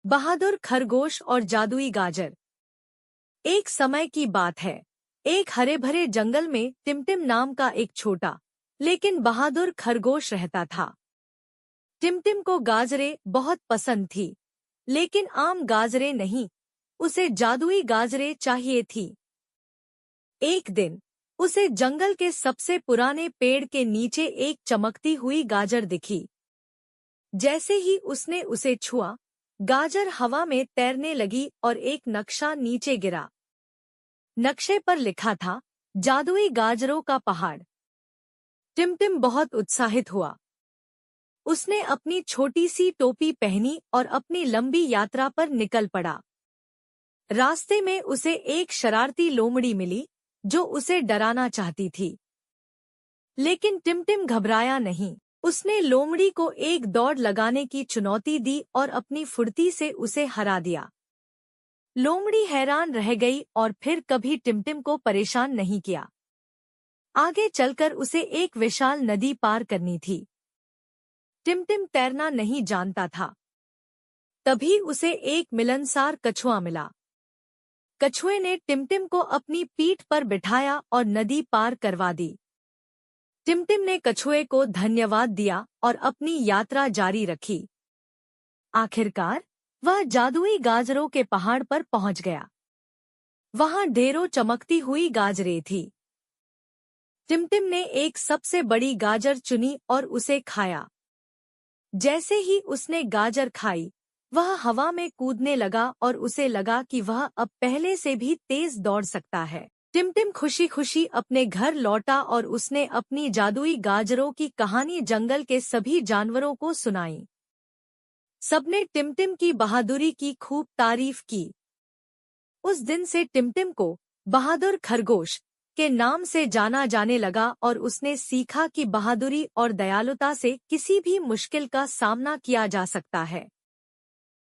बहादुर खरगोश और जादुई गाजर। एक समय की बात है। एक हरे भरे जंगल में टिमटिम नाम का एक छोटा लेकिन बहादुर खरगोश रहता था। टिमटिम को गाजरें बहुत पसंद थी, लेकिन आम गाजरें नहीं, उसे जादुई गाजरें चाहिए थी। एक दिन उसे जंगल के सबसे पुराने पेड़ के नीचे एक चमकती हुई गाजर दिखी। जैसे ही उसने उसे छुआ, गाजर हवा में तैरने लगी और एक नक्शा नीचे गिरा। नक्शे पर लिखा था, जादुई गाजरों का पहाड़। टिमटिम बहुत उत्साहित हुआ। उसने अपनी छोटी सी टोपी पहनी और अपनी लंबी यात्रा पर निकल पड़ा। रास्ते में उसे एक शरारती लोमड़ी मिली, जो उसे डराना चाहती थी। लेकिन टिमटिम घबराया नहीं। उसने लोमड़ी को एक दौड़ लगाने की चुनौती दी और अपनी फुर्ती से उसे हरा दिया। लोमड़ी हैरान रह गई और फिर कभी टिमटिम को परेशान नहीं किया। आगे चलकर उसे एक विशाल नदी पार करनी थी। टिमटिम तैरना नहीं जानता था। तभी उसे एक मिलनसार कछुआ मिला। कछुए ने टिमटिम को अपनी पीठ पर बिठाया और नदी पार करवा दी। टिमटिम ने कछुए को धन्यवाद दिया और अपनी यात्रा जारी रखी। आखिरकार वह जादुई गाजरों के पहाड़ पर पहुंच गया। वहां ढेरों चमकती हुई गाजरें थी। टिमटिम ने एक सबसे बड़ी गाजर चुनी और उसे खाया। जैसे ही उसने गाजर खाई, वह हवा में कूदने लगा और उसे लगा कि वह अब पहले से भी तेज दौड़ सकता है। टिमटिम खुशी खुशी अपने घर लौटा और उसने अपनी जादुई गाजरों की कहानी जंगल के सभी जानवरों को सुनाई। सबने टिमटिम की बहादुरी की खूब तारीफ की। उस दिन से टिमटिम को बहादुर खरगोश के नाम से जाना जाने लगा और उसने सीखा कि बहादुरी और दयालुता से किसी भी मुश्किल का सामना किया जा सकता है।